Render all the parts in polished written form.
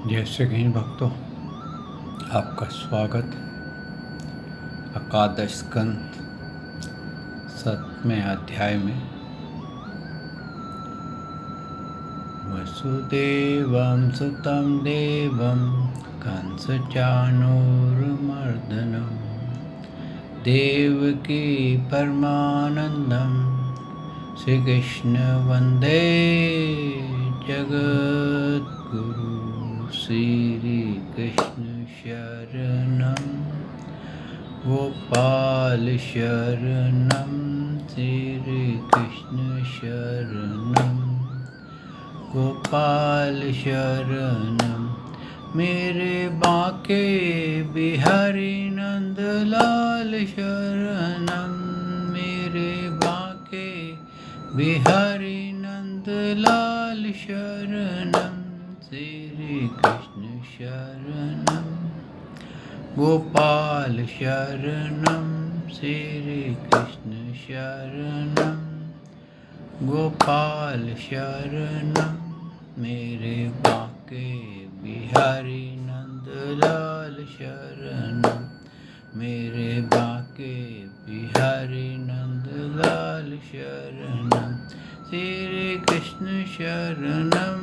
जय श्री कृष्ण भक्तों, आपका स्वागत। एकादश स्कंद 7वें अध्याय में वसुदेवं सुतं देवं कंसचाणूरमर्दनं देवकी परमानंदं श्रीकृष्ण वंदे जगद्गुरु। श्री कृष्ण शरणं गोपाल शरणं श्री कृष्ण शरणं गोपाल शरणं मेरे बांके बिहारी नंदलाल शरणं मेरे बांके बिहारी नंदलाल शरणं श्री कृष्ण शरणं गोपाल शरणं श्री कृष्ण शरणं गोपाल शरणं मेरे बांके बिहारी नंदलाल शरणं मेरे बांके बिहारी नंदलाल शरणं श्री कृष्ण शरणं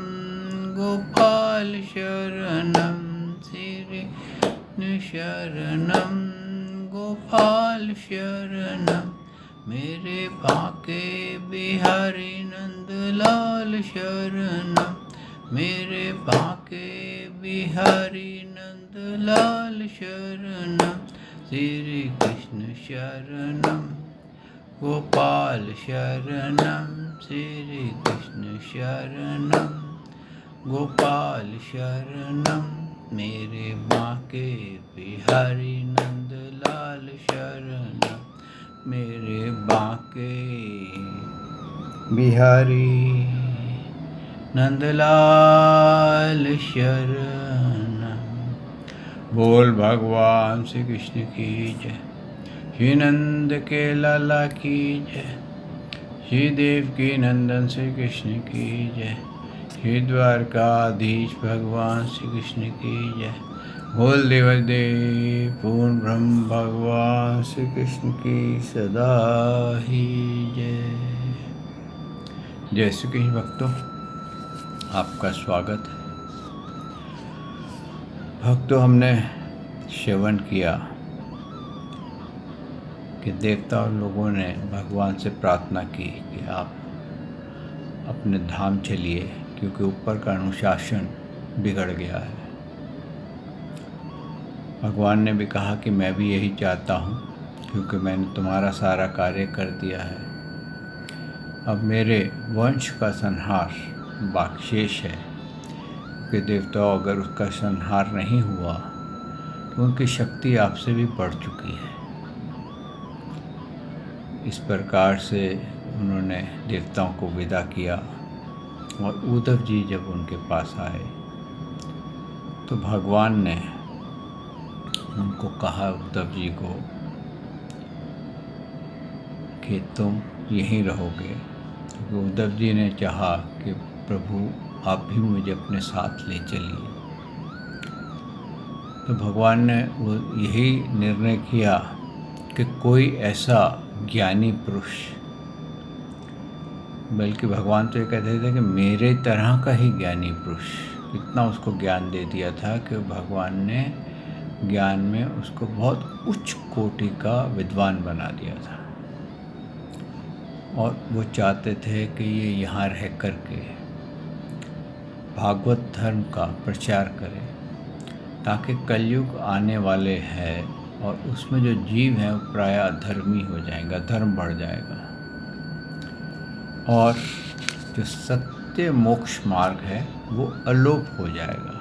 गोपाल शरणं श्री कृष्ण शरणं गोपाल शरणं मेरे बांके बिहारी नंदलाल शरणं मेरे बांके बिहारी नंदलाल शरणं श्री कृष्ण शरणं गोपाल शरणं श्री कृष्ण शरणं गोपाल शरणं मेरे बांके बिहारी नंदलाल शरणं मेरे बांके बिहारी नंदलाल शरणं। बोल भगवान श्री कृष्ण की जय, श्री नंद के लाला की जय, श्री देवकी नंदन श्री कृष्ण की जय, श्री द्वारकाधीश भगवान श्री कृष्ण की जय। बोल देवदेव पूर्ण ब्रह्म भगवान श्री कृष्ण की सदा ही जय। जय श्री कृष्ण भक्तों, आपका स्वागत है। भक्तों, हमने श्रवण किया कि देवता और लोगों ने भगवान से प्रार्थना की कि आप अपने धाम चलिए, क्योंकि ऊपर का अनुशासन बिगड़ गया है। भगवान ने भी कहा कि मैं भी यही चाहता हूँ, क्योंकि मैंने तुम्हारा सारा कार्य कर दिया है। अब मेरे वंश का संहार बाकशेष है, क्योंकि देवताओं अगर उसका संहार नहीं हुआ तो उनकी शक्ति आपसे भी बढ़ चुकी है। इस प्रकार से उन्होंने देवताओं को विदा किया और उद्धव जी जब उनके पास आए तो भगवान ने उनको कहा, उद्धव जी को, कि तुम यहीं रहोगे। क्योंकि उद्धव जी ने चाहा कि प्रभु आप भी मुझे अपने साथ ले चलिए। तो भगवान ने वो यही निर्णय किया कि कोई ऐसा ज्ञानी पुरुष, बल्कि भगवान तो ये कहते थे कि मेरे तरह का ही ज्ञानी पुरुष, इतना उसको ज्ञान दे दिया था कि भगवान ने ज्ञान में उसको बहुत उच्च कोटि का विद्वान बना दिया था। और वो चाहते थे कि ये यहाँ रह कर के भागवत धर्म का प्रचार करे, ताकि कलयुग आने वाले हैं और उसमें जो जीव हैं वो प्रायः अधर्मी हो जाएगा, धर्म बढ़ जाएगा और जो सत्य मोक्ष मार्ग है वो अलोप हो जाएगा।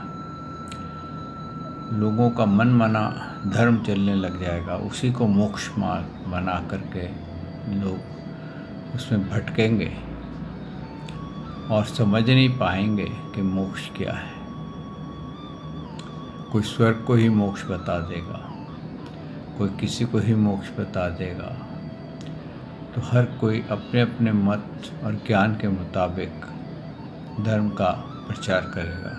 लोगों का मन माना धर्म चलने लग जाएगा, उसी को मोक्ष मार्ग बना करके लोग उसमें भटकेंगे और समझ नहीं पाएंगे कि मोक्ष क्या है। कोई स्वर्ग को ही मोक्ष बता देगा, कोई किसी को ही मोक्ष बता देगा। तो हर कोई अपने अपने मत और ज्ञान के मुताबिक धर्म का प्रचार करेगा।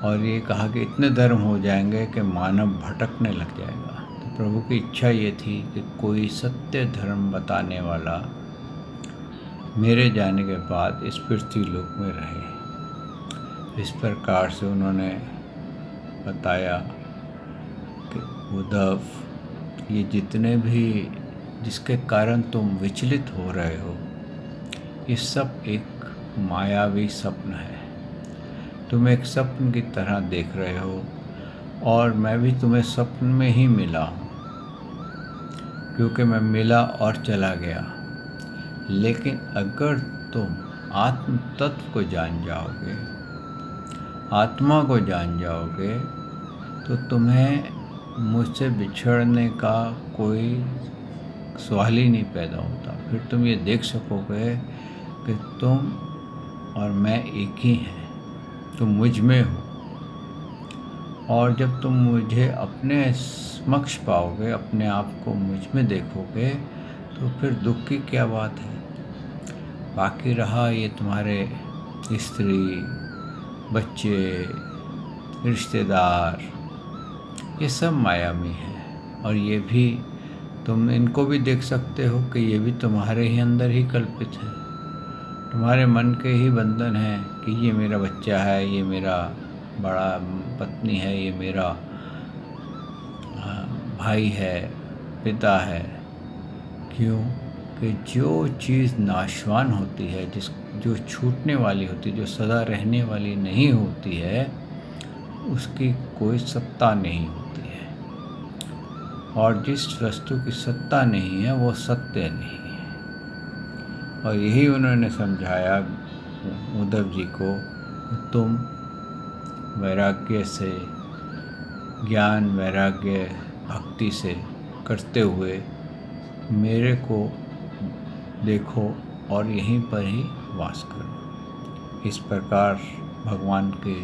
और ये कहा कि इतने धर्म हो जाएंगे कि मानव भटकने लग जाएगा। तो प्रभु की इच्छा ये थी कि कोई सत्य धर्म बताने वाला मेरे जाने के बाद इस पृथ्वी लोक में रहे। इस प्रकार से उन्होंने बताया कि उद्धव, ये जितने भी जिसके कारण तुम विचलित हो रहे हो, ये सब एक मायावी स्वप्न है। तुम एक स्वप्न की तरह देख रहे हो और मैं भी तुम्हें स्वप्न में ही मिला हूँ, क्योंकि मैं मिला और चला गया। लेकिन अगर तुम आत्म तत्व को जान जाओगे, आत्मा को जान जाओगे, तो तुम्हें मुझसे बिछड़ने का कोई सवाल ही नहीं पैदा होता। फिर तुम ये देख सकोगे कि तुम और मैं एक ही हैं, तुम मुझ में हो। और जब तुम मुझे अपने समक्ष पाओगे, अपने आप को मुझ में देखोगे, तो फिर दुख की क्या बात है। बाकी रहा ये तुम्हारे स्त्री, बच्चे, रिश्तेदार, ये सब मायावी है। और ये भी तुम इनको भी देख सकते हो कि ये भी तुम्हारे ही अंदर ही कल्पित है, तुम्हारे मन के ही बंधन है कि ये मेरा बच्चा है, ये मेरा बड़ा पत्नी है, ये मेरा भाई है, पिता है। क्यों कि जो चीज़ नाशवान होती है, जो छूटने वाली होती है, जो सदा रहने वाली नहीं होती है, उसकी कोई सत्ता नहीं होती है। और जिस वस्तु की सत्ता नहीं है वो सत्य नहीं है। और यही उन्होंने समझाया उद्धव जी को, तुम वैराग्य से, ज्ञान वैराग्य भक्ति से करते हुए मेरे को देखो और यहीं पर ही वास करो। इस प्रकार भगवान के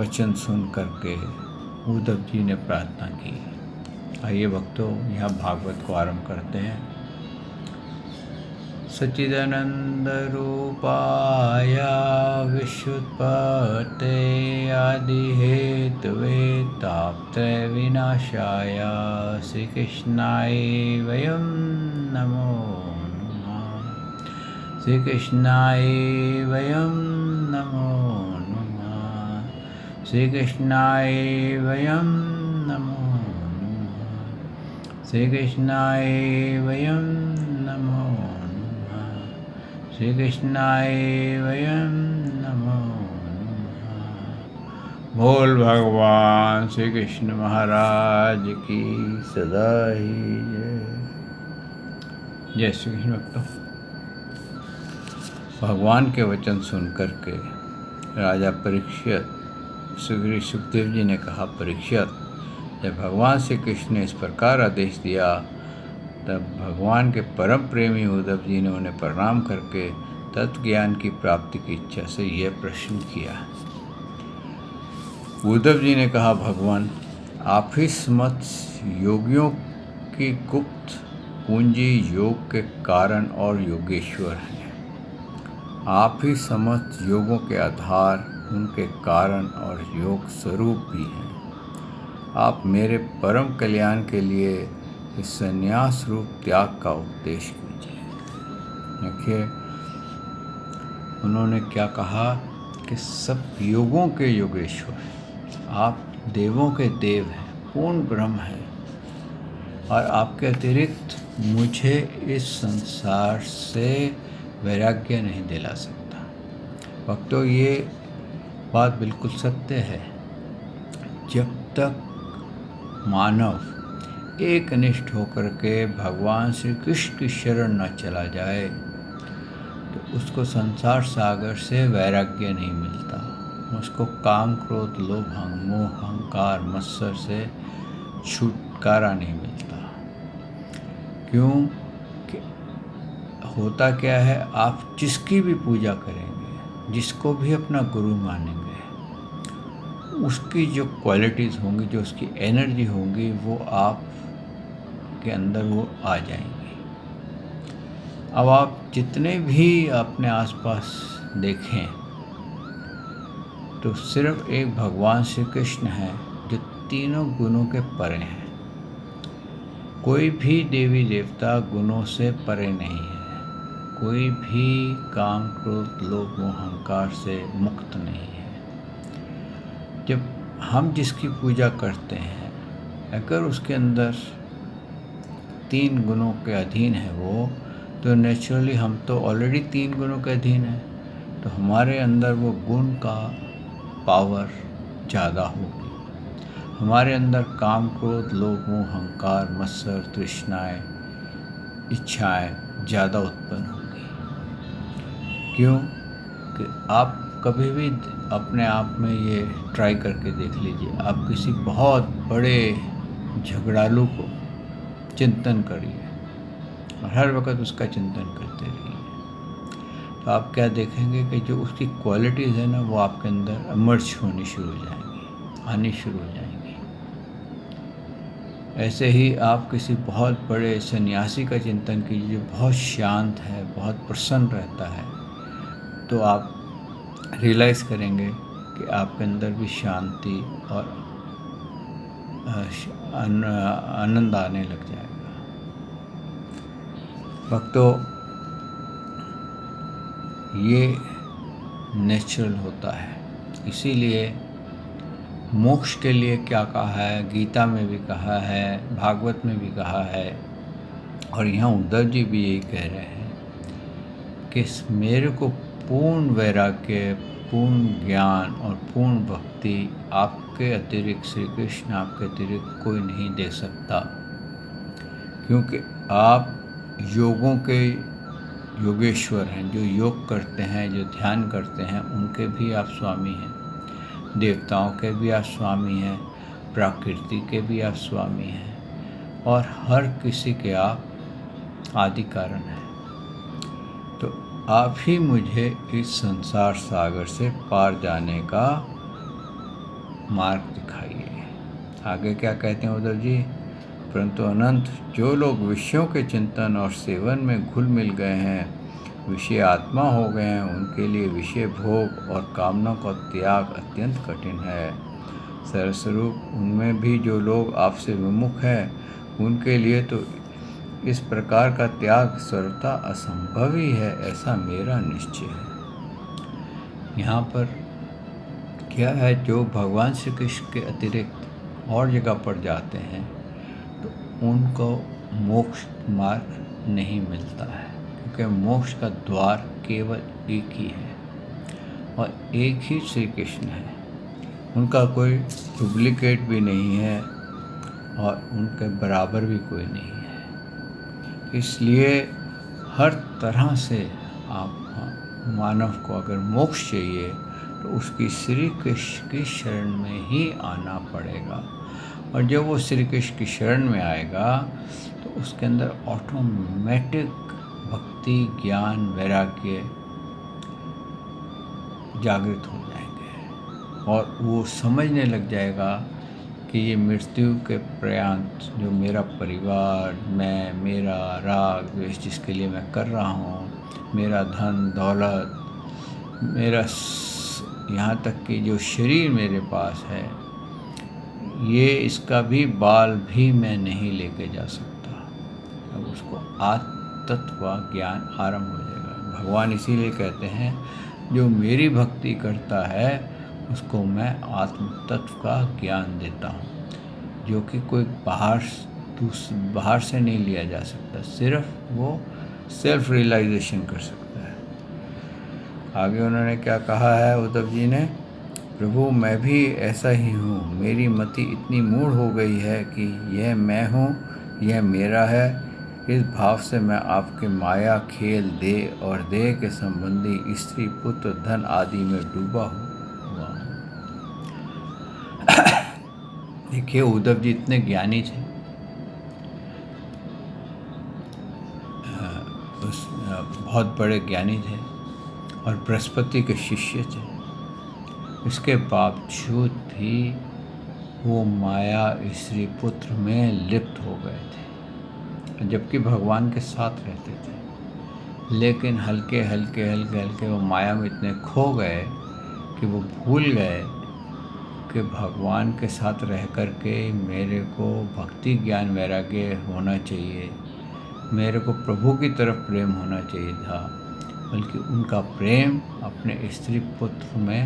वचन सुन करके उद्धव जी ने प्रार्थना की। आइए भक्तों, यहाँ भागवत को आरंभ करते हैं। सच्चिदानंद रूपाय विश्वोत्पत्ते आदि हेतवे तापत्रय विनाशाय श्री कृष्णाय वयं नमो नमः। श्री कृष्णाय वयं नमो नमः। श्री कृष्णाय वयं नमो नमः। श्री कृष्णाय वयं नमो नमः। श्री कृष्णाय वयं नमो नमः। बोल भगवान श्री कृष्ण महाराज की सदा ही जय। जय श्री कृष्ण भक्तों, भगवान के वचन सुन करके राजा परीक्षित, सुखदेव जी ने कहा, परीक्षित, जब भगवान श्री कृष्ण ने इस प्रकार आदेश दिया, तब भगवान के परम प्रेमी उद्धव जी ने उन्हें प्रणाम करके तत्व ज्ञान की प्राप्ति की इच्छा से यह प्रश्न किया। उद्धव जी ने कहा, भगवान, आप ही समस्त योगियों की गुप्त पूंजी, योग के कारण और योगेश्वर हैं। आप ही समस्त योगों के आधार, उनके कारण और योग स्वरूप भी हैं। आप मेरे परम कल्याण के लिए इस संन्यास रूप त्याग का उपदेश कीजिए। देखिए, उन्होंने क्या कहा कि सब योगों के योगेश्वर, आप देवों के देव हैं, पूर्ण ब्रह्म हैं, और आपके अतिरिक्त मुझे इस संसार से वैराग्य नहीं दिला सकता। भक्तों, ये बात बिल्कुल सत्य है। जब तक मानव एकनिष्ठ होकर के भगवान श्री कृष्ण की शरण न चला जाए, तो उसको संसार सागर से वैराग्य नहीं मिलता। उसको काम, क्रोध, लोभ, मोह, अहंकार, मत्सर से छुटकारा नहीं मिलता। क्यों कि होता क्या है, आप जिसकी भी पूजा करेंगे, जिसको भी अपना गुरु मानेंगे, उसकी जो क्वालिटीज़ होंगी, जो उसकी एनर्जी होंगी, वो आप के अंदर वो आ जाएंगी। अब आप जितने भी अपने आसपास देखें, तो सिर्फ एक भगवान श्री कृष्ण है जो तीनों गुणों के परे हैं। कोई भी देवी देवता गुणों से परे नहीं है। कोई भी काम क्रोध लोभ मोह अहंकार से मुक्त नहीं है। जब हम जिसकी पूजा करते हैं, अगर उसके अंदर 3 गुणों के अधीन है वो, तो नेचुरली हम तो ऑलरेडी 3 गुणों के अधीन हैं, तो हमारे अंदर वो गुण का पावर ज़्यादा होगी। हमारे अंदर काम क्रोध लोभ मोह अहंकार मत्सर तृष्णाएँ इच्छाएं ज़्यादा उत्पन्न होगी। क्यों कि आप कभी भी अपने आप में ये ट्राई करके देख लीजिए। आप किसी बहुत बड़े झगड़ालू को चिंतन करिए और हर वक्त उसका चिंतन करते रहिए, तो आप क्या देखेंगे कि जो उसकी क्वालिटीज़ है ना, वो आपके अंदर इमर्ज होनी शुरू हो जाएंगी, आनी शुरू हो जाएंगी। ऐसे ही आप किसी बहुत बड़े सन्यासी का चिंतन कीजिए, बहुत शांत है, बहुत प्रसन्न रहता है, तो आप रियलाइज़ करेंगे कि आपके अंदर भी शांति और आनंद आने लग जाएगा। भक्तों, ये नेचुरल होता है। इसीलिए मोक्ष के लिए क्या कहा है, गीता में भी कहा है, भागवत में भी कहा है, और यहाँ उद्धव जी भी यही कह रहे हैं कि मेरे को पूर्ण वैराग्य, पूर्ण ज्ञान और पूर्ण भक्ति आपके अतिरिक्त, श्री कृष्ण आपके अतिरिक्त कोई नहीं दे सकता। क्योंकि आप योगों के योगेश्वर हैं, जो योग करते हैं, जो ध्यान करते हैं, उनके भी आप स्वामी हैं। देवताओं के भी आप स्वामी हैं, प्रकृति के भी आप स्वामी हैं, और हर किसी के आप आदि कारण हैं। तो आप ही मुझे इस संसार सागर से पार जाने का मार्ग दिखाइए। आगे क्या कहते हैं उद्धव जी? परंतु अनंत, जो लोग विषयों के चिंतन और सेवन में घुल मिल गए हैं, विषय आत्मा हो गए हैं, उनके लिए विषय भोग और कामना का त्याग अत्यंत कठिन है। सरस्वरूप, उनमें भी जो लोग आपसे विमुख हैं, उनके लिए तो इस प्रकार का त्याग सर्वथा असंभव ही है, ऐसा मेरा निश्चय है। यहाँ पर क्या है, जो भगवान श्री कृष्ण के अतिरिक्त और जगह पर जाते हैं, तो उनको मोक्ष मार्ग नहीं मिलता है, क्योंकि मोक्ष का द्वार केवल एक ही है और एक ही श्री कृष्ण है। उनका कोई डुप्लीकेट भी नहीं है और उनके बराबर भी कोई नहीं है। इसलिए हर तरह से आप मानव को अगर मोक्ष चाहिए, तो उसकी श्री कृष्ण की शरण में ही आना पड़ेगा। और जब वो श्री कृष्ण की शरण में आएगा, तो उसके अंदर ऑटोमेटिक भक्ति, ज्ञान, वैराग्य जागृत हो जाएंगे और वो समझने लग जाएगा कि ये मृत्यु के पर्यंत जो मेरा परिवार, मैं, मेरा राग द्वेष जिसके लिए मैं कर रहा हूँ, मेरा धन दौलत, मेरा यहाँ तक कि जो शरीर मेरे पास है, ये इसका भी बाल भी मैं नहीं लेके जा सकता। अब उसको आत्म तत्व का ज्ञान आरंभ हो जाएगा। भगवान इसीलिए कहते हैं, जो मेरी भक्ति करता है उसको मैं आत्म तत्व का ज्ञान देता हूँ, जो कि कोई बाहर से नहीं लिया जा सकता, सिर्फ वो सेल्फ रियलाइजेशन कर सकता है। आगे उन्होंने क्या कहा है उद्धव जी ने? प्रभु, मैं भी ऐसा ही हूँ। मेरी मति इतनी मूढ़ हो गई है कि यह मैं हूँ, यह मेरा है। इस भाव से मैं आपके माया खेल देह और देह के संबंधी स्त्री पुत्र धन आदि में डूबा हुआ हूँ। देखिए, उद्धव जी इतने ज्ञानी थे, बहुत बड़े ज्ञानी थे और बृहस्पति के शिष्य थे। इसके बावजूद भी वो माया स्त्री पुत्र में लिप्त हो गए थे, जबकि भगवान के साथ रहते थे। लेकिन हल्के हल्के वो माया में इतने खो गए कि कि वो भूल गए कि भगवान के साथ रह कर के मेरे को भक्ति ज्ञान वैराग्य होना चाहिए, मेरे को प्रभु की तरफ प्रेम होना चाहिए था, बल्कि उनका प्रेम अपने स्त्री पुत्र में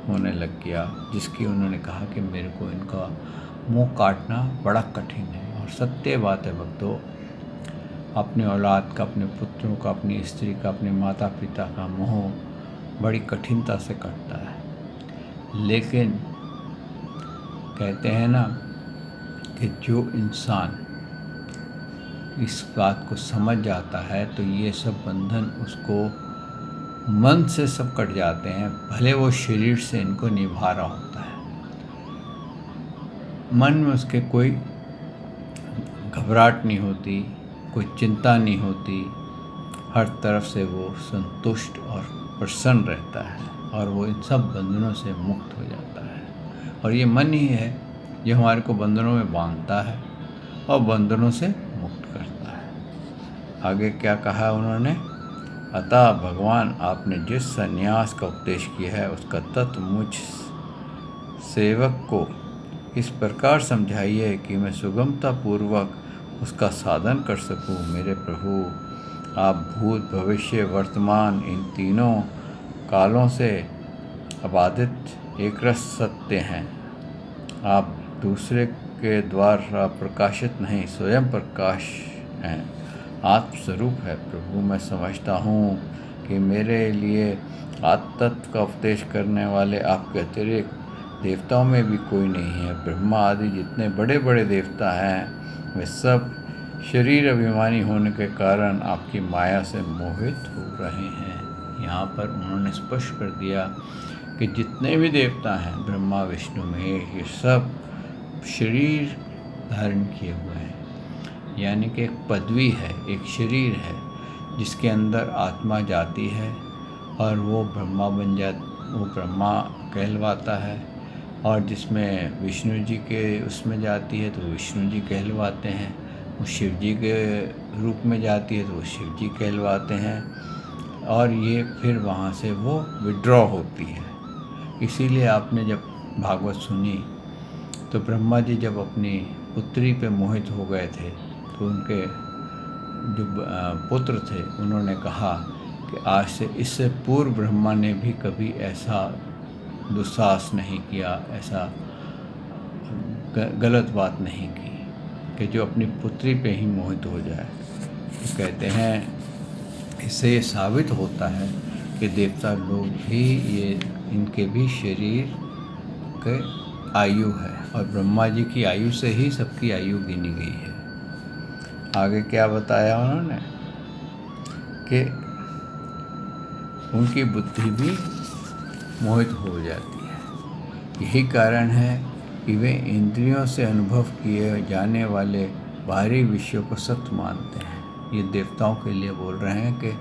होने लग गया, जिसकी उन्होंने कहा कि मेरे को इनका मुंह काटना बड़ा कठिन है। और सत्य बात है भक्तों, अपने औलाद का, अपने पुत्रों का, अपनी स्त्री का, अपने माता पिता का मोह बड़ी कठिनता से कटता है। लेकिन कहते हैं ना कि जो इंसान इस बात को समझ जाता है तो ये सब बंधन उसको मन से सब कट जाते हैं, भले वो शरीर से इनको निभा रहा होता है। मन में उसके कोई घबराहट नहीं होती, कोई चिंता नहीं होती, हर तरफ से वो संतुष्ट और प्रसन्न रहता है और वो इन सब बंधनों से मुक्त हो जाता है। और ये मन ही है जो हमारे को बंधनों में बांधता है और बंधनों से मुक्त करता है। आगे क्या कहा उन्होंने, अतः भगवान आपने जिस संन्यास का उपदेश किया है उसका तत्व मुझ सेवक को इस प्रकार समझाइए कि मैं सुगमता पूर्वक उसका साधन कर सकूं। मेरे प्रभु, आप भूत भविष्य वर्तमान इन तीनों कालों से अबाधित एकरस सत्य हैं। आप दूसरे के द्वारा प्रकाशित नहीं, स्वयं प्रकाश हैं, आत्मस्वरूप है। प्रभु, मैं समझता हूँ कि मेरे लिए आत्मतत्व का उपदेश करने वाले आपके अतिरिक्त देवताओं में भी कोई नहीं है। ब्रह्मा आदि जितने बड़े बड़े देवता हैं वे सब शरीर अभिमानी होने के कारण आपकी माया से मोहित हो रहे हैं। यहाँ पर उन्होंने स्पष्ट कर दिया कि जितने भी देवता हैं, ब्रह्मा विष्णु महेश, ये सब शरीर धारण किए हुए हैं। यानी कि एक पदवी है, एक शरीर है जिसके अंदर आत्मा जाती है और वो ब्रह्मा वो ब्रह्मा कहलवाता है, और जिसमें विष्णु जी के उसमें जाती है तो विष्णु जी कहलवाते हैं, वो शिव जी के रूप में जाती है तो वो शिव जी कहलवाते हैं, और ये फिर वहाँ से वो विड्रॉ होती है। इसीलिए आपने जब भागवत सुनी तो ब्रह्मा जी जब अपनी पुत्री पे मोहित हो गए थे तो उनके जो पुत्र थे उन्होंने कहा कि आज से इससे पूर्व ब्रह्मा ने भी कभी ऐसा दुस्साहस नहीं किया, ऐसा गलत बात नहीं की कि जो अपनी पुत्री पे ही मोहित हो जाए। तो कहते हैं इससे ये साबित होता है कि देवता लोग भी ये इनके भी शरीर के आयु है, और ब्रह्मा जी की आयु से ही सबकी आयु गिनी गई है। आगे क्या बताया उन्होंने कि उनकी बुद्धि भी मोहित हो जाती है। यही कारण है कि वे इंद्रियों से अनुभव किए जाने वाले बाहरी विषयों को सत्य मानते हैं। ये देवताओं के लिए बोल रहे हैं कि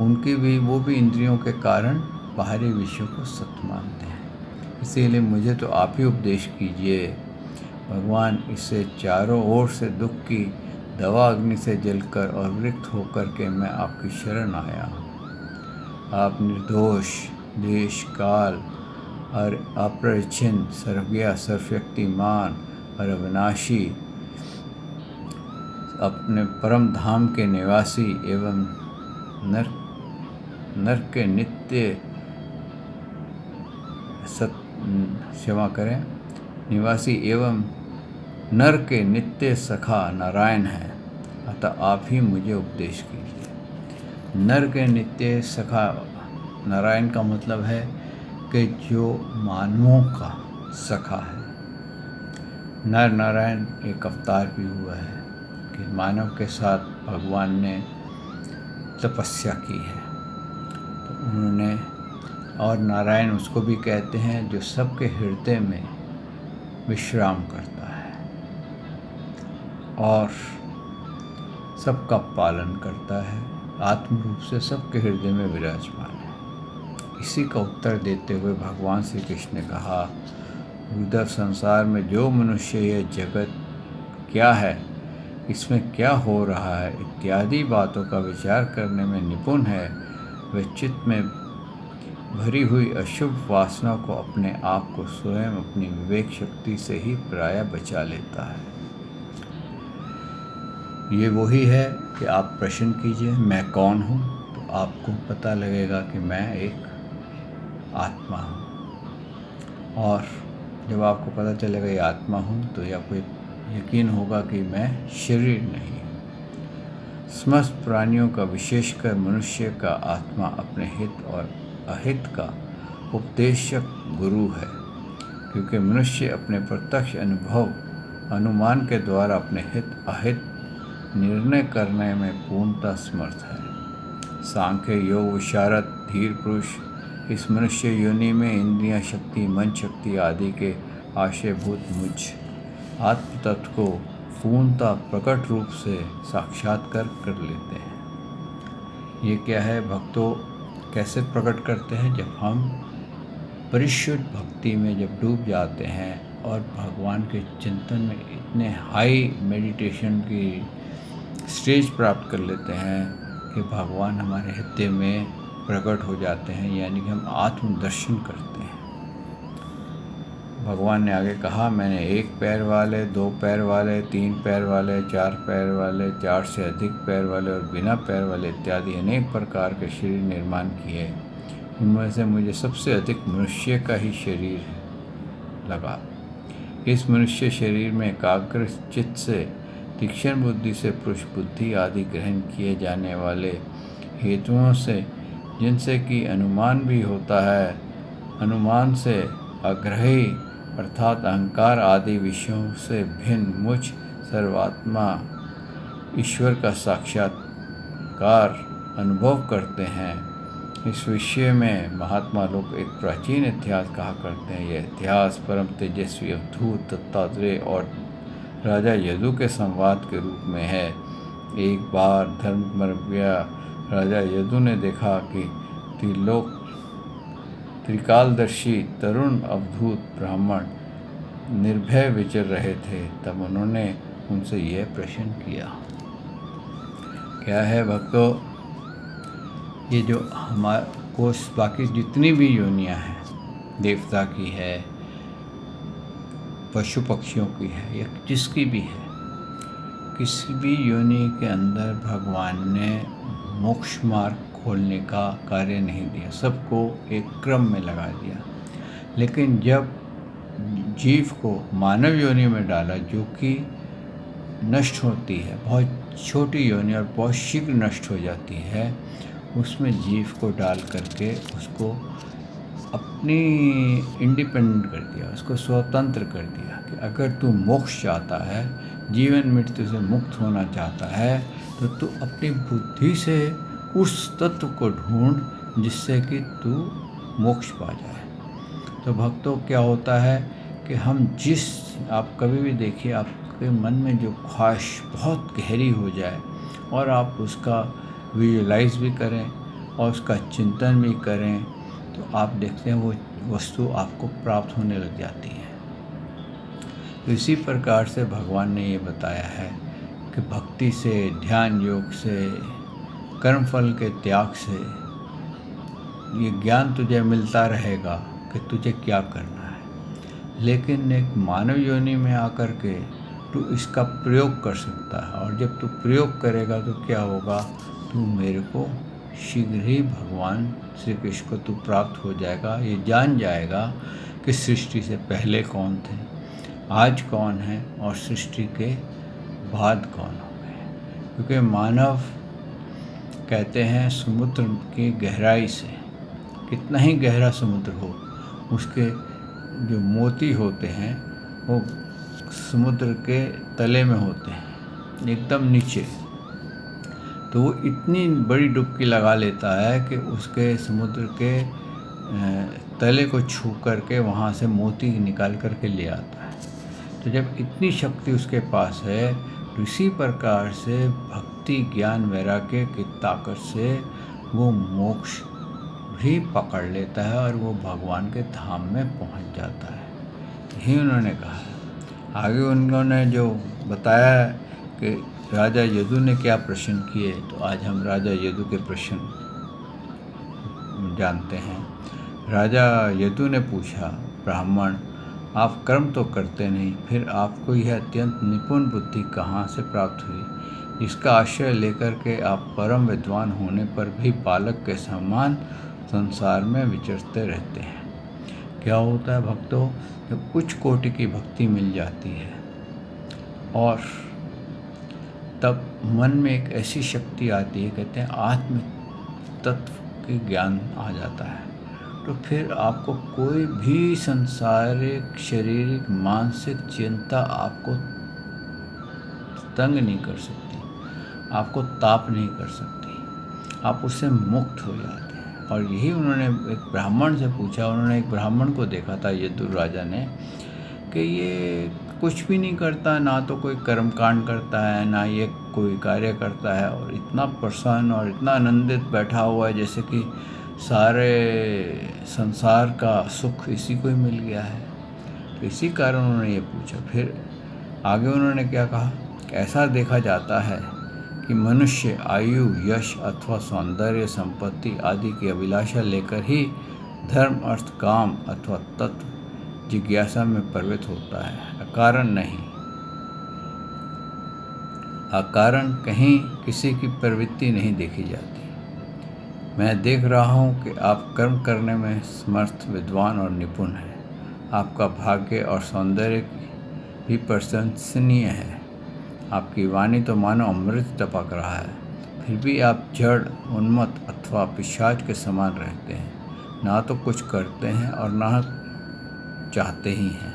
उनकी भी वो भी इंद्रियों के कारण बाहरी विषयों को सत्य मानते हैं। इसीलिए मुझे तो आप ही उपदेश कीजिए भगवान, इससे चारों ओर से दुख की दवा अग्नि से जलकर और विरक्त होकर के मैं आपकी शरण आया हूँ। आप निर्दोष, देश काल और अपरिच्छिन्न, सर्वज्ञ, सर्वशक्तिमान और अविनाशी, अपने परम धाम के निवासी एवं नरक के नित्य क्षमा करें, निवासी एवं नर के नित्य सखा नारायण है। अतः आप ही मुझे उपदेश कीजिए। नर के नित्य सखा नारायण का मतलब है कि जो मानवों का सखा है। नर नारायण एक अवतार भी हुआ है कि मानव के साथ भगवान ने तपस्या की है, तो उन्होंने, और नारायण उसको भी कहते हैं जो सबके हृदय में विश्राम करता है और सबका पालन करता है, आत्म रूप से सबके हृदय में विराजमान है। इसी का उत्तर देते हुए भगवान श्री कृष्ण ने कहा, उधर संसार में जो मनुष्य ये जगत क्या है, इसमें क्या हो रहा है इत्यादि बातों का विचार करने में निपुण है, वह चित्त में भरी हुई अशुभ वासना को अपने आप को स्वयं अपनी विवेक शक्ति से ही प्रायः बचा लेता है। ये वही है कि आप प्रश्न कीजिए मैं कौन हूँ, तो आपको पता लगेगा कि मैं एक आत्मा हूँ। और जब आपको पता चलेगा ये आत्मा हूँ तो ये आपको यकीन होगा कि मैं शरीर नहीं। समस्त प्राणियों का, विशेषकर मनुष्य का आत्मा अपने हित और अहित का उपदेशक गुरु है, क्योंकि मनुष्य अपने प्रत्यक्ष अनुमान के द्वारा अपने हित अहित निर्णय करने में पूर्णतः समर्थ है। सांख्य योग विशारद धीर पुरुष इस मनुष्य योनि में इंद्रियां शक्ति, मन शक्ति आदि के आश्रयभूत मुझ आत्म तत्व को पूर्णतः प्रकट रूप से साक्षात्कार कर लेते हैं। ये क्या है भक्तों, कैसे प्रकट करते हैं? जब हम परिशुद्ध भक्ति में जब डूब जाते हैं और भगवान के चिंतन में इतने हाई मेडिटेशन की स्टेज प्राप्त कर लेते हैं कि भगवान हमारे हृदय में प्रकट हो जाते हैं, यानी कि हम आत्मदर्शन करते हैं। भगवान ने आगे कहा, मैंने 1 पैर वाले, 2 पैर वाले, 3 पैर वाले, 4 पैर वाले, 4 से अधिक पैर वाले और बिना पैर वाले इत्यादि अनेक प्रकार के शरीर निर्माण किए। उनमें से मुझे सबसे अधिक मनुष्य का ही शरीर लगा। इस मनुष्य शरीर में एकाग्र चित्त से, तीक्ष्ण बुद्धि से पुरुष बुद्धि आदि ग्रहण किए जाने वाले हेतुओं से, जिनसे कि अनुमान भी होता है, अनुमान से अग्रही अर्थात अहंकार आदि विषयों से भिन्न मुझ सर्वात्मा ईश्वर का साक्षात्कार अनुभव करते हैं। इस विषय में महात्मा लोग एक प्राचीन इतिहास कहा करते हैं। यह इतिहास परम तेजस्वी अवधूत दत्तात्रेय और राजा यदु के संवाद के रूप में है। एक बार धर्मर्व्य राजा यदु ने देखा कि त्रिकालदर्शी तरुण अवधूत ब्राह्मण निर्भय विचर रहे थे। तब उन्होंने उनसे यह प्रश्न किया। क्या है भक्तों, ये जो हमारे को बाकी जितनी भी योनियां हैं, देवता की है, पशु पक्षियों की है या जिसकी भी है, किसी भी योनि के अंदर भगवान ने मोक्ष मार्ग खोलने का कार्य नहीं दिया, सबको एक क्रम में लगा दिया। लेकिन जब जीव को मानव योनि में डाला, जो कि नष्ट होती है, बहुत छोटी योनि और बहुत शीघ्र नष्ट हो जाती है, उसमें जीव को डाल करके उसको अपनी इंडिपेंडेंट कर दिया, उसको स्वतंत्र कर दिया कि अगर तू मोक्ष चाहता है, जीवन मृत्यु से मुक्त होना चाहता है, तो तू अपनी बुद्धि से उस तत्व को ढूंढ जिससे कि तू मोक्ष पा जाए। तो भक्तों क्या होता है कि हम आप कभी भी देखिए, आपके मन में जो ख्वाहिश बहुत गहरी हो जाए और आप उसका विजुलाइज भी करें और उसका चिंतन भी करें, तो आप देखते हैं वो वस्तु आपको प्राप्त होने लग जाती है। तो इसी प्रकार से भगवान ने ये बताया है कि भक्ति से, ध्यान योग से, कर्मफल के त्याग से ये ज्ञान तुझे मिलता रहेगा कि तुझे क्या करना है। लेकिन एक मानव योनि में आकर के तू इसका प्रयोग कर सकता है, और जब तू प्रयोग करेगा तो क्या होगा, तू मेरे को शीघ्र ही भगवान श्री कृष्ण को तू प्राप्त हो जाएगा। ये जान जाएगा कि सृष्टि से पहले कौन थे, आज कौन है और सृष्टि के बाद कौन हो गए। क्योंकि मानव कहते हैं समुद्र की गहराई से, कितना ही गहरा समुद्र हो, उसके जो मोती होते हैं वो समुद्र के तले में होते हैं, एकदम नीचे। तो वो इतनी बड़ी डुबकी लगा लेता है कि उसके समुद्र के तले को छू करके वहाँ से मोती निकाल करके ले आता है। तो जब इतनी शक्ति उसके पास है, तो इसी प्रकार से भक्ति, ज्ञान, वैराग्य की ताकत से वो मोक्ष भी पकड़ लेता है और वो भगवान के धाम में पहुंच जाता है। यही उन्होंने कहा। आगे उन्होंने जो बताया कि राजा यदु ने क्या प्रश्न किए, तो आज हम राजा यदु के प्रश्न जानते हैं। राजा यदु ने पूछा, ब्राह्मण, आप कर्म तो करते नहीं, फिर आपको यह अत्यंत निपुण बुद्धि कहाँ से प्राप्त हुई, जिसका आश्रय लेकर के आप परम विद्वान होने पर भी बालक के समान संसार में विचरते रहते हैं। क्या होता है भक्तों, जब उच्च कोटि की भक्ति मिल जाती है और तब मन में एक ऐसी शक्ति आती है, कहते हैं आत्म तत्व के ज्ञान आ जाता है, तो फिर आपको कोई भी सांसारिक शारीरिक मानसिक चिंता आपको तंग नहीं कर सकती, आपको ताप नहीं कर सकती, आप उससे मुक्त हो जाते हैं। और यही उन्होंने एक ब्राह्मण से पूछा, उन्होंने एक ब्राह्मण को देखा था यदु राजा ने कि ये कुछ भी नहीं करता, ना तो कोई कर्मकांड करता है, ना ये कोई कार्य करता है, और इतना प्रसन्न और इतना आनंदित बैठा हुआ है जैसे कि सारे संसार का सुख इसी को ही मिल गया है। तो इसी कारण उन्होंने ये पूछा। फिर आगे उन्होंने क्या कहा, ऐसा देखा जाता है कि मनुष्य आयु यश अथवा सौंदर्य संपत्ति आदि की अभिलाषा लेकर ही धर्म अर्थ काम अथवा तत्व जिज्ञासा में प्रवृत्त होता है, अकारण नहीं। अकारण कहीं किसी की प्रवृत्ति नहीं देखी जाती। मैं देख रहा हूँ कि आप कर्म करने में समर्थ विद्वान और निपुण हैं। आपका भाग्य और सौंदर्य भी प्रशंसनीय है। आपकी वाणी तो मानो अमृत टपक रहा है, फिर भी आप जड़ उन्मत्त अथवा पिशाच के समान रहते हैं, ना तो कुछ करते हैं और ना चाहते ही हैं।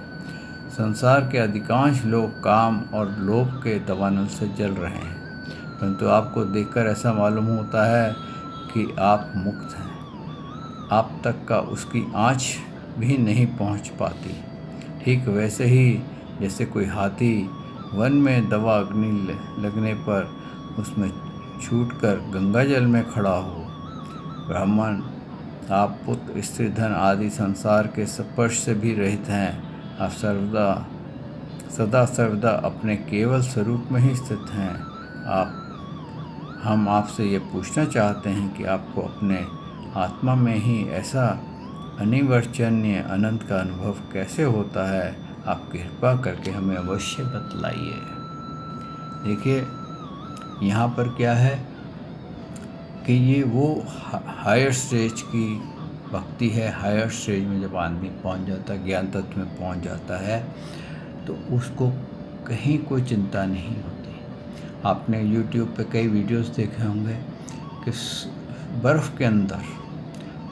संसार के अधिकांश लोग काम और लोभ के दवानल से जल रहे हैं, परंतु आपको देखकर ऐसा मालूम होता है कि आप मुक्त हैं। आप तक का उसकी आँच भी नहीं पहुंच पाती। ठीक वैसे ही जैसे कोई हाथी वन में दवा अग्नि लगने पर उसमें छूटकर गंगा जल में खड़ा हो। ब्राह्मण, आप पुत्र स्त्री धन आदि संसार के स्पर्श से भी रहित हैं। आप सदा सर्वदा अपने केवल स्वरूप में ही स्थित हैं। हम आपसे ये पूछना चाहते हैं कि आपको अपने आत्मा में ही ऐसा अनिर्वचनीय अनंत का अनुभव कैसे होता है। आप कृपा करके हमें अवश्य बतलाइए। देखिए यहाँ पर क्या है कि ये वो हायर स्टेज की भक्ति है। हायर स्टेज में जब आदमी पहुँच जाता है, ज्ञान तत्व में पहुँच जाता है, तो उसको कहीं कोई चिंता नहीं होती। आपने YouTube पे कई वीडियोस देखे होंगे कि बर्फ़ के अंदर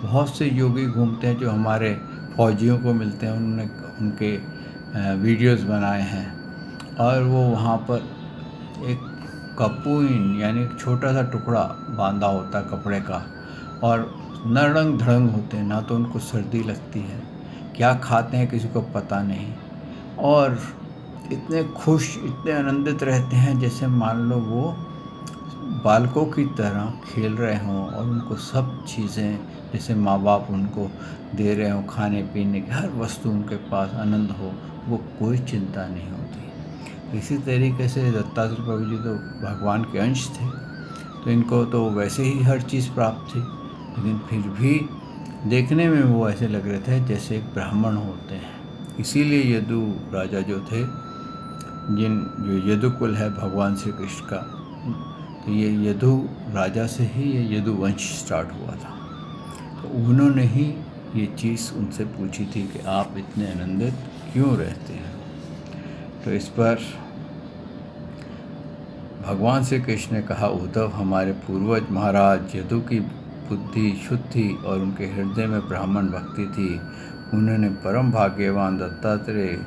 बहुत से योगी घूमते हैं, जो हमारे फौजियों को मिलते हैं, उन्होंने उनके वीडियोस बनाए हैं। और वो वहाँ पर एक कपून यानी एक छोटा सा टुकड़ा बांधा होता है कपड़े का, और नरंग धड़ंग होते हैं, ना तो उनको सर्दी लगती है, क्या खाते हैं किसी को पता नहीं, और इतने खुश इतने आनंदित रहते हैं जैसे मान लो वो बालकों की तरह खेल रहे हों, और उनको सब चीज़ें जैसे माँ बाप उनको दे रहे हों, खाने पीने की हर वस्तु उनके पास आनंद हो, वो कोई चिंता नहीं होती। इसी तरीके से दत्तात्रेय प्रभु जी तो भगवान के अंश थे, तो इनको तो वैसे ही हर चीज़ प्राप्त थी, लेकिन फिर भी देखने में वो ऐसे लग रहे थे जैसे एक ब्राह्मण होते हैं। इसीलिए यदु राजा जो थे, जो यदुकुल है भगवान श्री कृष्ण का, तो ये यदु राजा से ही ये यदु वंश स्टार्ट हुआ था। तो उन्होंने ही ये चीज़ उनसे पूछी थी कि आप इतने आनंदित क्यों रहते हैं। तो इस पर भगवान श्री कृष्ण ने कहा, उद्धव, हमारे पूर्वज महाराज यदु की बुद्धि शुद्ध थी और उनके हृदय में ब्राह्मण भक्ति थी। उन्होंने परम भाग्यवान दत्तात्रेय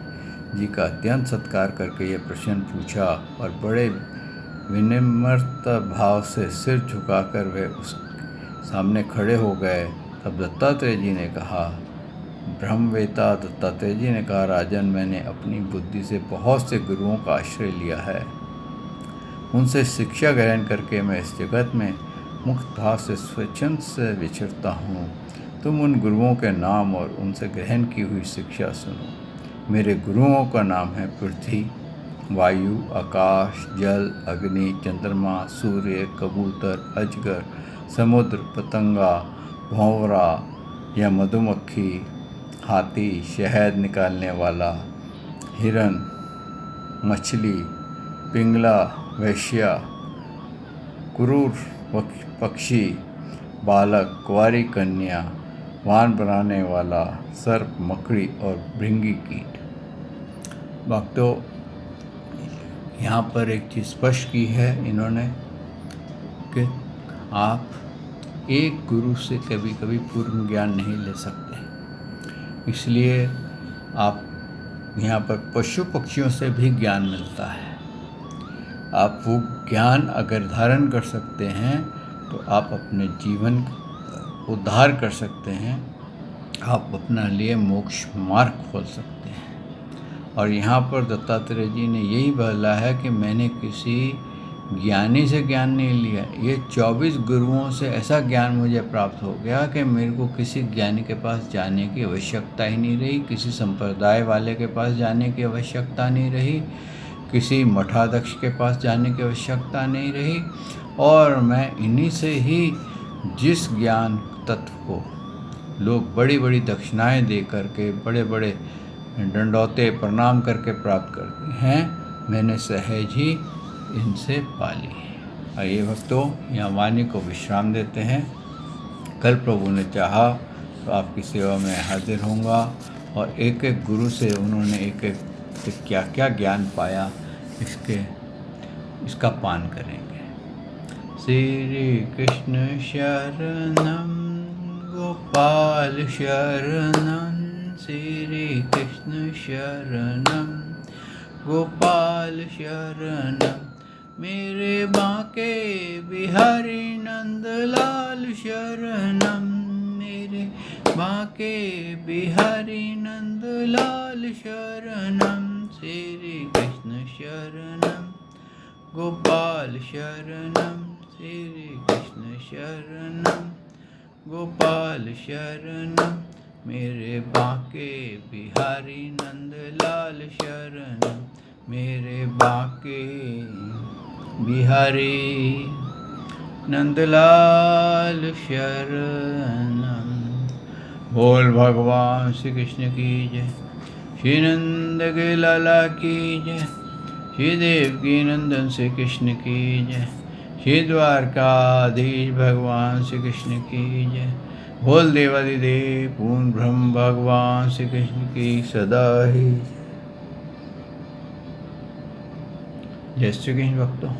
जी का अत्यंत सत्कार करके यह प्रश्न पूछा, और बड़े विनम्रत भाव से सिर झुकाकर वे उस सामने खड़े हो गए। तब दत्तात्रेय जी ने कहा, ब्रह्मवेता दत्तात्रेय जी ने कहा, राजन, मैंने अपनी बुद्धि से बहुत से गुरुओं का आश्रय लिया है। उनसे शिक्षा ग्रहण करके मैं इस जगत में मुक्त भाव से स्वच्छंद से विचरता हूँ। तुम उन गुरुओं के नाम और उनसे ग्रहण की हुई शिक्षा सुनो। मेरे गुरुओं का नाम है पृथ्वी, वायु, आकाश, जल, अग्नि, चंद्रमा, सूर्य, कबूतर, अजगर, समुद्र, पतंगा, भंवरा, या मधुमक्खी, हाथी, शहद निकालने वाला, हिरन, मछली, पिंगला, वेश्या, क्रूर पक्षी, बालक, कुंवारी कन्या, वान बनाने वाला, सर्प, मकड़ी और भृंगी कीट। भक्तों, यहाँ पर एक चीज़ स्पष्ट की है इन्होंने कि आप एक गुरु से कभी कभी पूर्ण ज्ञान नहीं ले सकते, इसलिए आप यहाँ पर पशु पक्षियों से भी ज्ञान मिलता है। आप वो ज्ञान अगर धारण कर सकते हैं तो आप अपने जीवन उद्धार कर सकते हैं, आप अपने लिए मोक्ष मार्ग खोल सकते हैं। और यहाँ पर दत्तात्रेय जी ने यही बोला है कि मैंने किसी ज्ञानी से ज्ञान नहीं लिया, ये 24 गुरुओं से ऐसा ज्ञान मुझे प्राप्त हो गया कि मेरे को किसी ज्ञानी के पास जाने की आवश्यकता ही नहीं रही, किसी संप्रदाय वाले के पास जाने की आवश्यकता नहीं रही, किसी मठाध्यक्ष के पास जाने की आवश्यकता नहीं रही। और मैं इन्हीं से ही जिस ज्ञान तत्व को लोग बड़ी बड़ी दक्षिणाएं दे करके, बड़े बड़े दंडौते प्रणाम करके प्राप्त करते हैं, मैंने सहज ही इनसे पाली है। आइए भक्तों, यहाँ वाणी को विश्राम देते हैं। कल प्रभु ने चाहा तो आपकी सेवा में हाजिर होऊंगा और एक एक गुरु से उन्होंने एक एक से क्या क्या ज्ञान पाया इसका पान करेंगे। श्री कृष्ण शरणम गोपाल शरणम, श्री कृष्ण शरणम गोपाल शरणम, मेरे बांके बिहारी नंदलाल शरणम, मेरे बांके बिहारी नंदलाल शरणम, श्री कृष्ण शरणम गोपाल शरणम, श्री कृष्ण शरणम गोपाल शरणम, मेरे बांके बिहारी नंदलाल शरणम, मेरे बांके बिहारी नंदलाल शरणम। बोल भगवान श्री कृष्ण की जय, श्री नंद के लाला की जय, श्री देवकी नंदन श्री कृष्ण की जय, श्री द्वारकाधीश भगवान श्री कृष्ण की जय। बोल देवादिदेव पूर्ण ब्रह्म भगवान श्री कृष्ण की सदा ही जय। श्री कृष्ण भक्तों।